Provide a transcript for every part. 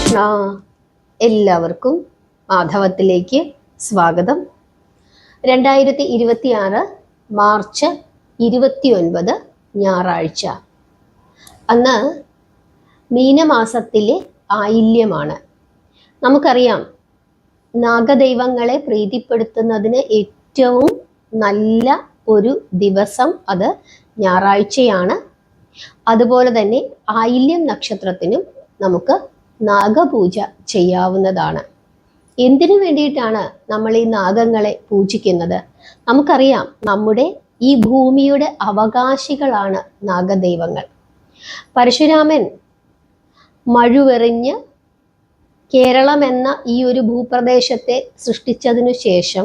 കൃഷ്ണ. എല്ലാവർക്കും മാധവത്തിലേക്ക് സ്വാഗതം. 2026 മാർച്ച് 29 ഞായറാഴ്ച. അന്ന് മീനമാസത്തിലെ ആയില്യമാണ്. നമുക്കറിയാം, നാഗദൈവങ്ങളെ പ്രീതിപ്പെടുത്തുന്നതിന് ഏറ്റവും നല്ല ഒരു ദിവസം അത് ഞായറാഴ്ചയാണ്. അതുപോലെ തന്നെ ആയില്യം നക്ഷത്രത്തിനും നമുക്ക് നാഗപൂജ ചെയ്യാവുന്നതാണ്. എന്തിനു വേണ്ടിയിട്ടാണ് നമ്മൾ ഈ നാഗങ്ങളെ പൂജിക്കുന്നത്? നമുക്കറിയാം, നമ്മുടെ ഈ ഭൂമിയുടെ അവകാശികളാണ് നാഗദൈവങ്ങൾ. പരശുരാമൻ മഴുവെറിഞ്ഞ് കേരളം എന്ന ഈ ഒരു ഭൂപ്രദേശത്തെ സൃഷ്ടിച്ചതിനു ശേഷം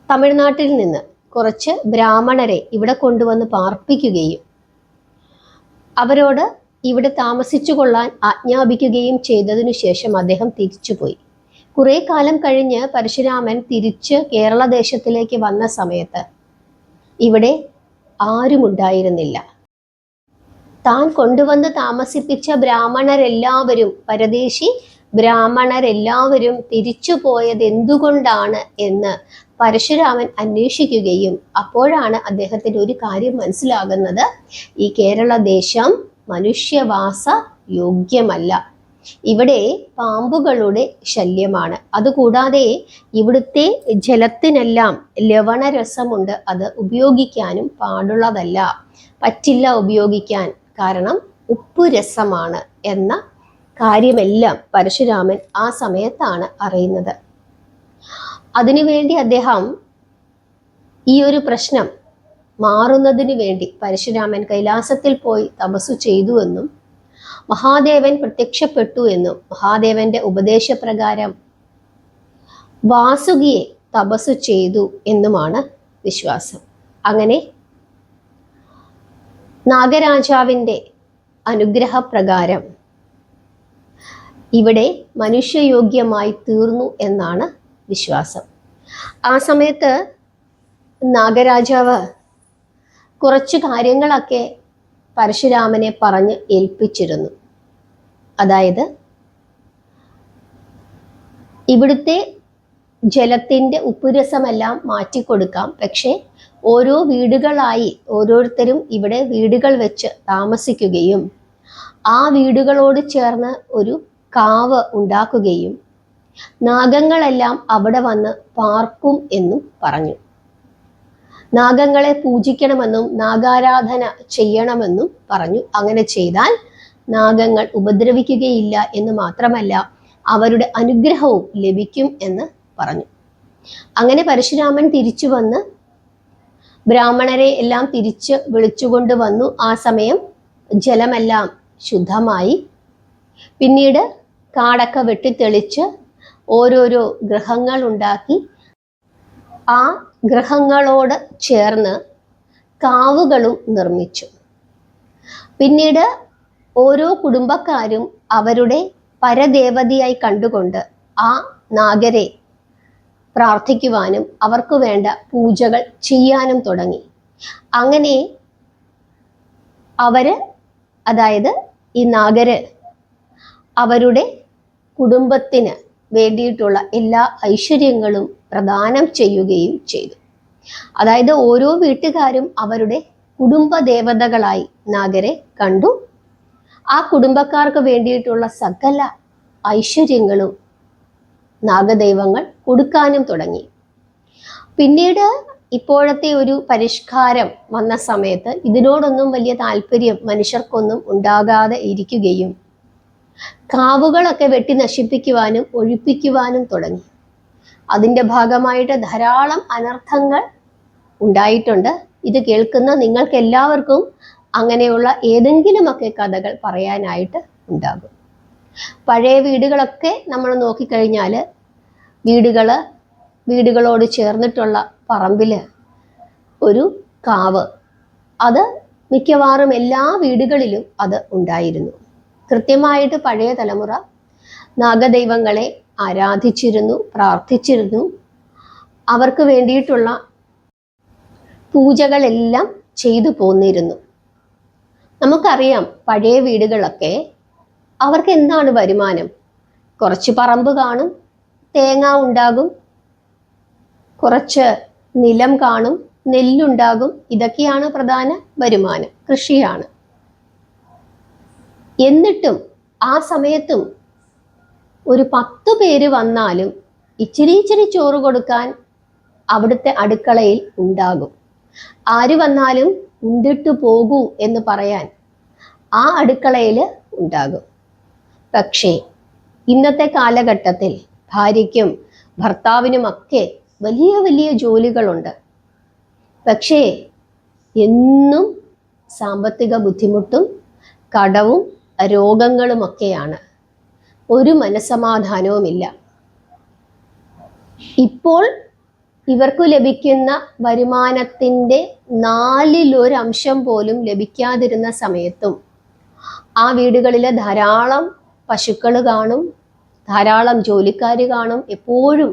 തമിഴ്നാട്ടിൽ നിന്ന് കുറച്ച് ബ്രാഹ്മണരെ ഇവിടെ കൊണ്ടുവന്ന് പാർപ്പിക്കുകയും അവരോട് ഇവിടെ താമസിച്ചു കൊള്ളാൻ ആജ്ഞാപിക്കുകയും ചെയ്തതിനു ശേഷം അദ്ദേഹം തിരിച്ചുപോയി. കുറെ കാലം കഴിഞ്ഞ് പരശുരാമൻ തിരിച്ച് കേരള ദേശത്തിലേക്ക് വന്ന സമയത്ത് ഇവിടെ ആരുമുണ്ടായിരുന്നില്ല. താൻ കൊണ്ടുവന്ന് താമസിപ്പിച്ച ബ്രാഹ്മണരെല്ലാവരും, പരദേശി ബ്രാഹ്മണരെല്ലാവരും തിരിച്ചു പോയത് എന്തുകൊണ്ടാണ് എന്ന് പരശുരാമൻ അന്വേഷിക്കുകയും അപ്പോഴാണ് അദ്ദേഹത്തിന് ഒരു കാര്യം മനസ്സിലാകുന്നത്: ഈ കേരള ദേശം മനുഷ്യവാസ യോഗ്യമല്ല. ഇവിടെ പാമ്പുകളുടെ ശല്യമാണ്. അതുകൂടാതെ ഇവിടുത്തെ ജലത്തിനെല്ലാം ലവണരസമുണ്ട്. അത് ഉപയോഗിക്കാനും പാടുള്ളതല്ല, പറ്റില്ല ഉപയോഗിക്കാൻ. കാരണം ഉപ്പു രസമാണ് എന്ന കാര്യമെല്ലാം പരശുരാമൻ ആ സമയത്താണ് അറിയുന്നത്. അതിനുവേണ്ടി അദ്ദേഹം ഈ ഒരു പ്രശ്നം മാറുന്നതിന് വേണ്ടി പരശുരാമൻ കൈലാസത്തിൽ പോയി തപസ്സു ചെയ്തു എന്നും മഹാദേവൻ പ്രത്യക്ഷപ്പെട്ടു എന്നും മഹാദേവന്റെ ഉപദേശപ്രകാരം വാസുകിയെ തപസ്സു ചെയ്തു എന്നുമാണ് വിശ്വാസം. അങ്ങനെ നാഗരാജാവിൻ്റെ അനുഗ്രഹപ്രകാരം ഇവിടെ മനുഷ്യയോഗ്യമായി തീർന്നു എന്നാണ് വിശ്വാസം. ആ സമയത്ത് നാഗരാജാവ് കുറച്ച് കാര്യങ്ങളൊക്കെ പരശുരാമനെ പറഞ്ഞ് ഏൽപ്പിച്ചിരുന്നു. അതായത്, ഇവിടുത്തെ ജലത്തിൻ്റെ ഉപ്പുരസമെല്ലാം മാറ്റിക്കൊടുക്കാം, പക്ഷേ ഓരോ വീടുകളായി ഓരോരുത്തരും ഇവിടെ വീടുകൾ വെച്ച് താമസിക്കുകയും ആ വീടുകളോട് ചേർന്ന് ഒരു കാവ് ഉണ്ടാക്കുകയും നാഗങ്ങളെല്ലാം അവിടെ വന്ന് പാർക്കും എന്നും പറഞ്ഞു. നാഗങ്ങളെ പൂജിക്കണമെന്നും നാഗാരാധന ചെയ്യണമെന്നും പറഞ്ഞു. അങ്ങനെ ചെയ്താൽ നാഗങ്ങൾ ഉപദ്രവിക്കുകയില്ല എന്ന് മാത്രമല്ല, അവരുടെ അനുഗ്രഹവും ലഭിക്കും എന്ന് പറഞ്ഞു. അങ്ങനെ പരശുരാമൻ തിരിച്ചു വന്ന് ബ്രാഹ്മണരെ എല്ലാം തിരിച്ച് വിളിച്ചുകൊണ്ട് വന്നു. ആ സമയം ജലമെല്ലാം ശുദ്ധമായി. പിന്നീട് കാടൊക്കെ വെട്ടിത്തെളിച്ച് ഓരോരോ ഗൃഹങ്ങൾ ഉണ്ടാക്കി ആ ഗൃഹങ്ങളോട് ചേർന്ന് കാവുകളും നിർമ്മിച്ചു. പിന്നീട് ഓരോ കുടുംബക്കാരും അവരുടെ പരദേവതയായി കണ്ടുകൊണ്ട് ആ നാഗരെ പ്രാർത്ഥിക്കുവാനും അവർക്ക് വേണ്ട പൂജകൾ ചെയ്യാനും തുടങ്ങി. അങ്ങനെ അതായത് ഈ നാഗര് അവരുടെ കുടുംബത്തിന് വേണ്ടിയിട്ടുള്ള എല്ലാ ഐശ്വര്യങ്ങളും പ്രദാനം ചെയ്യുകയും ചെയ്തു. അതായത് ഓരോ വീട്ടുകാരും അവരുടെ കുടുംബ ദേവതകളായി നാഗരെ കണ്ടു. ആ കുടുംബക്കാർക്ക് വേണ്ടിയിട്ടുള്ള സകല ഐശ്വര്യങ്ങളും നാഗദൈവങ്ങൾ കൊടുക്കാനും തുടങ്ങി. പിന്നീട് ഇപ്പോഴത്തെ ഒരു പരിഷ്കാരം വന്ന സമയത്ത് ഇതിനോടൊന്നും വലിയ താല്പര്യം മനുഷ്യർക്കൊന്നും ഉണ്ടാകാതെ ഇരിക്കുകയും കാവുകളൊക്കെ വെട്ടി നശിപ്പിക്കുവാനും ഒഴിപ്പിക്കുവാനും തുടങ്ങി. അതിൻ്റെ ഭാഗമായിട്ട് ധാരാളം അനർത്ഥങ്ങൾ ഉണ്ടായിട്ടുണ്ട്. ഇത് കേൾക്കുന്ന നിങ്ങൾക്ക് എല്ലാവർക്കും അങ്ങനെയുള്ള ഏതെങ്കിലുമൊക്കെ കഥകൾ പറയാനായിട്ട് ഉണ്ടാകും. പഴയ വീടുകളൊക്കെ നമ്മൾ നോക്കിക്കഴിഞ്ഞാൽ വീടുകളോട് ചേർന്നിട്ടുള്ള പറമ്പിൽ ഒരു കാവ്, അത് മിക്കവാറും എല്ലാ വീടുകളിലും അത് ഉണ്ടായിരുന്നു. കൃത്യമായിട്ട് പഴയ തലമുറ നാഗദൈവങ്ങളെ ആരാധിച്ചിരുന്നു, പ്രാർത്ഥിച്ചിരുന്നു. അവർക്ക് വേണ്ടിയിട്ടുള്ള പൂജകളെല്ലാം ചെയ്തു പോന്നിരുന്നു. നമുക്കറിയാം, പഴയ വീടുകളൊക്കെ അവർക്ക് എന്താണ് വരുമാനം? കുറച്ച് പറമ്പ് കാണും, തേങ്ങ ഉണ്ടാകും, കുറച്ച് നിലം കാണും, നെല്ലുണ്ടാകും. ഇതൊക്കെയാണ് പ്രധാന വരുമാനം, കൃഷിയാണ്. എന്നിട്ടും ആ സമയത്തും ഒരു 10 പേര് വന്നാലും ഇച്ചിരി ഇച്ചിരി ചോറ് കൊടുക്കാൻ അവിടുത്തെ അടുക്കളയിൽ ഉണ്ടാകും. ആര് വന്നാലും ഉണ്ടിട്ട് പോകൂ എന്ന് പറയാൻ ആ അടുക്കളയിൽ ഉണ്ടാകും. പക്ഷേ ഇന്നത്തെ കാലഘട്ടത്തിൽ ഭാര്യയ്ക്കും ഭർത്താവിനുമൊക്കെ വലിയ വലിയ ജോലികളുണ്ട്. പക്ഷേ എന്നും സാമ്പത്തിക ബുദ്ധിമുട്ടും കടവും രോഗങ്ങളുമൊക്കെയാണ്. ഒരു മനസ്സമാധാനവുമില്ല. ഇപ്പോൾ ഇവർക്ക് ലഭിക്കുന്ന വരുമാനത്തിൻ്റെ 1/4 പോലും ലഭിക്കാതിരുന്ന സമയത്തും ആ വീടുകളിൽ ധാരാളം പശുക്കൾ കാണും, ധാരാളം ജോലിക്കാർ കാണും. എപ്പോഴും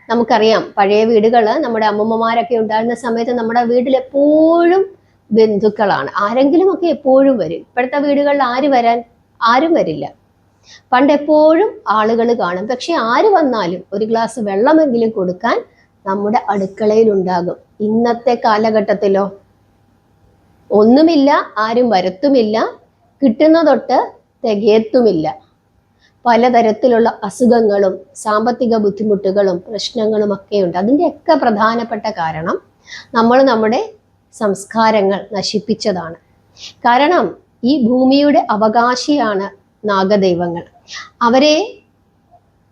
നമുക്കറിയാം, പഴയ വീടുകൾ നമ്മുടെ അമ്മൂമ്മമാരൊക്കെ ഉണ്ടായിരുന്ന സമയത്ത് നമ്മുടെ വീട്ടിൽ എപ്പോഴും ബന്ധുക്കളാണ്. ആരെങ്കിലുമൊക്കെ എപ്പോഴും വരും. ഇപ്പോഴത്തെ വീടുകളിൽ ആരും വരില്ല. പണ്ട് എപ്പോഴും ആളുകൾ കാണും. പക്ഷെ ആര് വന്നാലും ഒരു ഗ്ലാസ് വെള്ളമെങ്കിലും കൊടുക്കാൻ നമ്മുടെ അടുക്കളയിൽ ഉണ്ടാകും. ഇന്നത്തെ കാലഘട്ടത്തിലോ ഒന്നുമില്ല, ആരും വരത്തുമില്ല, കിട്ടുന്നതൊട്ട് തികയത്തുമില്ല. പലതരത്തിലുള്ള അസുഖങ്ങളും സാമ്പത്തിക ബുദ്ധിമുട്ടുകളും പ്രശ്നങ്ങളും ഒക്കെയുണ്ട്. അതിൻ്റെയൊക്കെ പ്രധാനപ്പെട്ട കാരണം നമ്മൾ നമ്മുടെ സംസ്കാരങ്ങൾ നശിപ്പിച്ചതാണ്. കാരണം ഈ ഭൂമിയുടെ അവകാശിയാണ് നാഗദൈവങ്ങൾ. അവരെ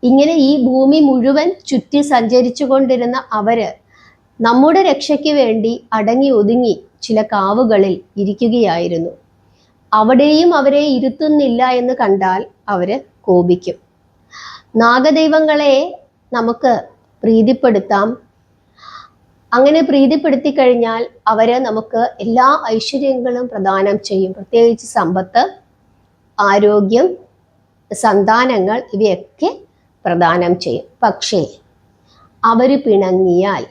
ഇങ്ങനെ ഈ ഭൂമി മുഴുവൻ ചുറ്റി സഞ്ചരിച്ചു കൊണ്ടിരുന്ന അവര് നമ്മുടെ രക്ഷയ്ക്ക് വേണ്ടി അടങ്ങി ഒതുങ്ങി ചില കാവുകളിൽ ഇരിക്കുകയായിരുന്നു. അവിടെയും അവരെ ഇരുത്തുന്നില്ല എന്ന് കണ്ടാൽ അവര് കോപിക്കും. നാഗദൈവങ്ങളെ നമുക്ക് പ്രീതിപ്പെടുത്താം. അങ്ങനെ പ്രീതിപ്പെടുത്തി കഴിഞ്ഞാൽ അവര് നമുക്ക് എല്ലാ ഐശ്വര്യങ്ങളും പ്രദാനം ചെയ്യും. പ്രത്യേകിച്ച് സമ്പത്ത്, ആരോഗ്യം, സന്താനങ്ങൾ ഇവയൊക്കെ പ്രദാനം ചെയ്യും. പക്ഷേ അവർ പിണങ്ങിയാൽ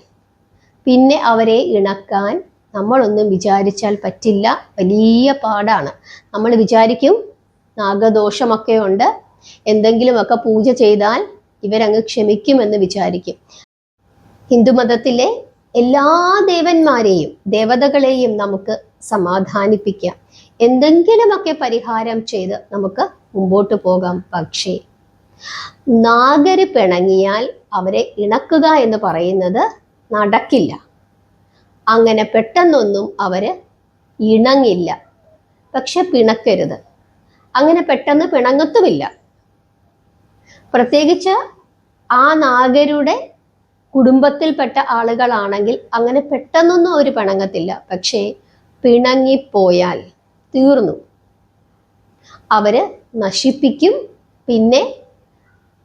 പിന്നെ അവരെ ഇണക്കാൻ നമ്മളൊന്നും വിചാരിച്ചാൽ പറ്റില്ല. വലിയ പാടാണ്. നമ്മൾ വിചാരിക്കും നാഗദോഷമൊക്കെ ഉണ്ട്, എന്തെങ്കിലുമൊക്കെ പൂജ ചെയ്താൽ ഇവരങ്ങ് ക്ഷമിക്കുമെന്ന് വിചാരിക്കും. ഹിന്ദുമതത്തിലെ എല്ലാ ദേവന്മാരെയും ദേവതകളെയും നമുക്ക് സമാധാനിപ്പിക്കാം. എന്തെങ്കിലുമൊക്കെ പരിഹാരം ചെയ്ത് നമുക്ക് മുമ്പോട്ട് പോകാം. പക്ഷേ നാഗര് പിണങ്ങിയാൽ അവരെ ഇണക്കുക എന്ന് പറയുന്നത് നടക്കില്ല. അങ്ങനെ പെട്ടെന്നൊന്നും അവര് ഇണങ്ങില്ല. പക്ഷെ പിണക്കരുത്. അങ്ങനെ പെട്ടെന്ന് പിണങ്ങത്തുമില്ല. പ്രത്യേകിച്ച് ആ നാഗരുടെ കുടുംബത്തിൽപ്പെട്ട ആളുകളാണെങ്കിൽ അങ്ങനെ പെട്ടെന്നൊന്നും അവർ പിണങ്ങത്തില്ല. പക്ഷേ പിണങ്ങിപ്പോയാൽ തീർന്നു. അവര് നശിപ്പിക്കും. പിന്നെ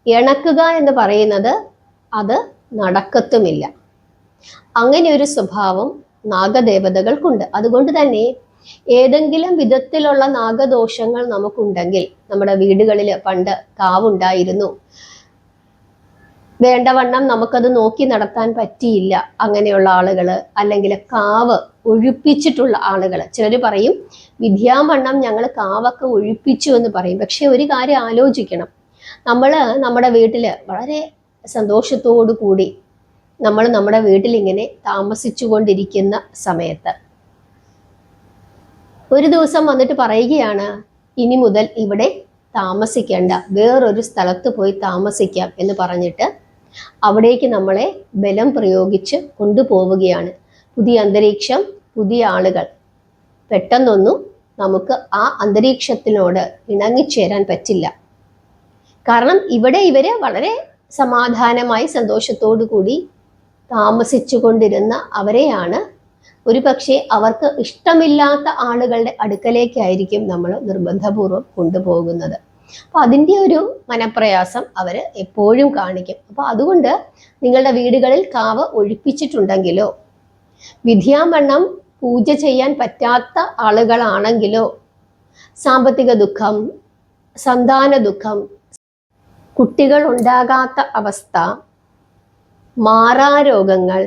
ഇണക്കുക എന്ന് പറയുന്നത് അത് നടക്കത്തുമില്ല. അങ്ങനെ ഒരു സ്വഭാവം നാഗദേവതകൾക്കുണ്ട്. അതുകൊണ്ട് തന്നെ ഏതെങ്കിലും വിധത്തിലുള്ള നാഗദോഷങ്ങൾ നമുക്കുണ്ടെങ്കിൽ, നമ്മുടെ വീടുകളിൽ പണ്ട് കാവുണ്ടായിരുന്നു, വേണ്ടവണ്ണം നമുക്കത് നോക്കി നടത്താൻ പറ്റിയില്ല അങ്ങനെയുള്ള ആളുകൾ, അല്ലെങ്കിൽ കാവ് ഒഴിപ്പിച്ചിട്ടുള്ള ആളുകൾ. ചിലർ പറയും വിദ്യാവണ്ണം ഞങ്ങൾ കാവൊക്കെ ഒഴിപ്പിച്ചു എന്ന് പറയും. പക്ഷെ ഒരു കാര്യം ആലോചിക്കണം. നമ്മൾ നമ്മുടെ വീട്ടിൽ വളരെ സന്തോഷത്തോടു കൂടി നമ്മൾ നമ്മുടെ വീട്ടിൽ ഇങ്ങനെ താമസിച്ചു കൊണ്ടിരിക്കുന്ന സമയത്ത് ഒരു ദിവസം വന്നിട്ട് പറയുകയാണ്, ഇനി മുതൽ ഇവിടെ താമസിക്കേണ്ട, വേറൊരു സ്ഥലത്ത് പോയി താമസിക്കാം എന്ന് പറഞ്ഞിട്ട് അവിടേക്ക് നമ്മളെ ബലം പ്രയോഗിച്ച് കൊണ്ടുപോവുകയാണ്. പുതിയ അന്തരീക്ഷം, പുതിയ ആളുകൾ. പെട്ടെന്നൊന്നും നമുക്ക് ആ അന്തരീക്ഷത്തിനോട് ഇണങ്ങിച്ചേരാൻ പറ്റില്ല. കാരണം ഇവിടെ ഇവര് വളരെ സമാധാനമായി സന്തോഷത്തോടു കൂടി താമസിച്ചു കൊണ്ടിരുന്ന അവരെയാണ് ഒരു പക്ഷേ അവർക്ക് ഇഷ്ടമില്ലാത്ത ആളുകളുടെ അടുക്കലേക്കായിരിക്കും നമ്മൾ നിർബന്ധപൂർവ്വം കൊണ്ടുപോകുന്നത്. അപ്പൊ അതിൻ്റെ ഒരു മനപ്രയാസം അവർ എപ്പോഴും കാണിക്കും. അപ്പൊ അതുകൊണ്ട് നിങ്ങളുടെ വീടുകളിൽ കാവ് ഒഴിപ്പിച്ചിട്ടുണ്ടെങ്കിലോ വിദ്യാവണ്ണം പൂജ ചെയ്യാൻ പറ്റാത്ത ആളുകളാണെങ്കിലോ സാമ്പത്തിക ദുഃഖം, സന്താന ദുഃഖം, കുട്ടികൾ ഉണ്ടാകാത്ത അവസ്ഥ, മാറാരോഗങ്ങൾ,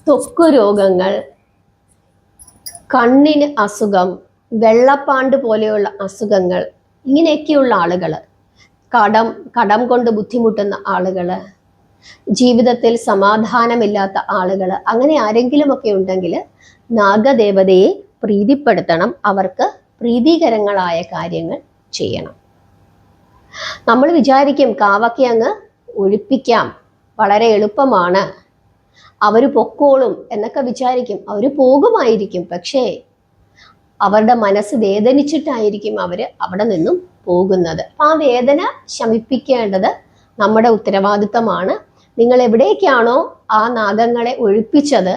ത്വക്ക് രോഗങ്ങൾ, കണ്ണിന് അസുഖം, വെള്ളപ്പാണ്ട് പോലെയുള്ള അസുഖങ്ങൾ, ഇങ്ങനെയൊക്കെയുള്ള ആളുകൾ, കടം കൊണ്ട് ബുദ്ധിമുട്ടുന്ന ആളുകൾ, ജീവിതത്തിൽ സമാധാനമില്ലാത്ത ആളുകൾ, അങ്ങനെ ആരെങ്കിലുമൊക്കെ ഉണ്ടെങ്കിൽ നാഗദേവതയെ പ്രീതിപ്പെടുത്തണം. അവർക്ക് പ്രീതികരങ്ങളായ കാര്യങ്ങൾ ചെയ്യണം. നമ്മൾ വിചാരിക്കും കാവയ്ക്ക് അങ്ങ് ഒഴിപ്പിക്കാം, വളരെ എളുപ്പമാണ്, അവർ പൊക്കോളും എന്നൊക്കെ വിചാരിക്കും. അവർ പോകുമായിരിക്കും, പക്ഷേ അവരുടെ മനസ്സ് വേദനിച്ചിട്ടായിരിക്കും അവർ അവിടെ നിന്നും പോകുന്നത്. അപ്പം ആ വേദന ശമിപ്പിക്കേണ്ടത് നമ്മുടെ ഉത്തരവാദിത്തമാണ്. നിങ്ങൾ എവിടേക്കാണോ ആ നാഗങ്ങളെ ഒഴിപ്പിച്ചത്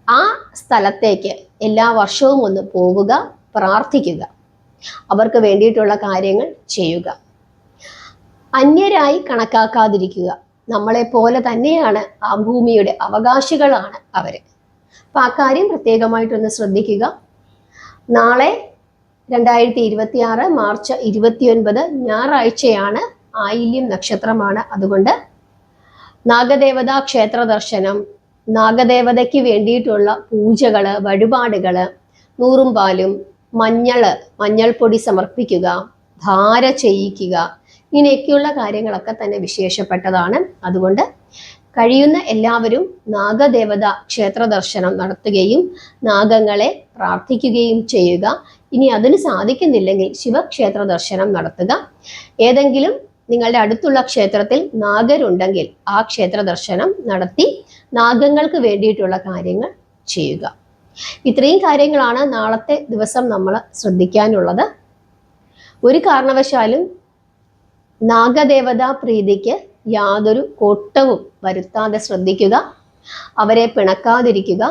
ആ സ്ഥലത്തേക്ക് എല്ലാ വർഷവും ഒന്ന് പോവുക, പ്രാർത്ഥിക്കുക, അവർക്ക് വേണ്ടിയിട്ടുള്ള കാര്യങ്ങൾ ചെയ്യുക. അന്യരായി കണക്കാക്കാതിരിക്കുക. നമ്മളെ പോലെ തന്നെയാണ്, ആ ഭൂമിയുടെ അവകാശികളാണ് അവർ. അപ്പം ആ കാര്യം പ്രത്യേകമായിട്ടൊന്ന് ശ്രദ്ധിക്കുക. നാളെ 2026 മാർച്ച് 29 ഞായറാഴ്ചയാണ്, ആയില്യം നക്ഷത്രമാണ്. അതുകൊണ്ട് നാഗദേവതാ ക്ഷേത്ര ദർശനം, നാഗദേവതയ്ക്ക് വേണ്ടിയിട്ടുള്ള പൂജകൾ, വഴിപാടുകൾ, നൂറും പാലും, മഞ്ഞൾപ്പൊടി സമർപ്പിക്കുക, ധാര ചെയ്യിക്കുക, ഇങ്ങനെയൊക്കെയുള്ള കാര്യങ്ങളൊക്കെ തന്നെ വിശേഷപ്പെട്ടതാണ്. അതുകൊണ്ട് കഴിയുന്ന എല്ലാവരും നാഗദേവത ക്ഷേത്ര ദർശനം നടത്തുകയും നാഗങ്ങളെ പ്രാർത്ഥിക്കുകയും ചെയ്യുക. ഇനി അതിന് സാധിക്കുന്നില്ലെങ്കിൽ ശിവക്ഷേത്ര ദർശനം നടത്തുക. ഏതെങ്കിലും നിങ്ങളുടെ അടുത്തുള്ള ക്ഷേത്രത്തിൽ നാഗരുണ്ടെങ്കിൽ ആ ക്ഷേത്ര ദർശനം നടത്തി നാഗങ്ങൾക്ക് വേണ്ടിയിട്ടുള്ള കാര്യങ്ങൾ ചെയ്യുക. ഇത്രയും കാര്യങ്ങളാണ് നാളത്തെ ദിവസം നമ്മൾ ശ്രദ്ധിക്കാനുള്ളത്. ഒരു കാരണവശാലും നാഗദേവതാ പ്രീതിക്ക് യാതൊരു കോട്ടവും വരുത്താതെ ശ്രദ്ധിക്കുക. അവരെ പിണക്കാതിരിക്കുക.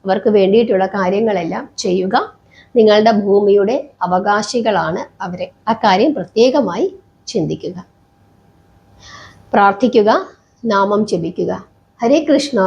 അവർക്ക് വേണ്ടിയിട്ടുള്ള കാര്യങ്ങളെല്ലാം ചെയ്യുക. നിങ്ങളുടെ ഭൂമിയുടെ അവകാശികളാണ് അവരെ. ആ കാര്യം പ്രത്യേകമായി ചിന്തിക്കുക. പ്രാർത്ഥിക്കുക, നാമം ജപിക്കുക. ഹരേ കൃഷ്ണ.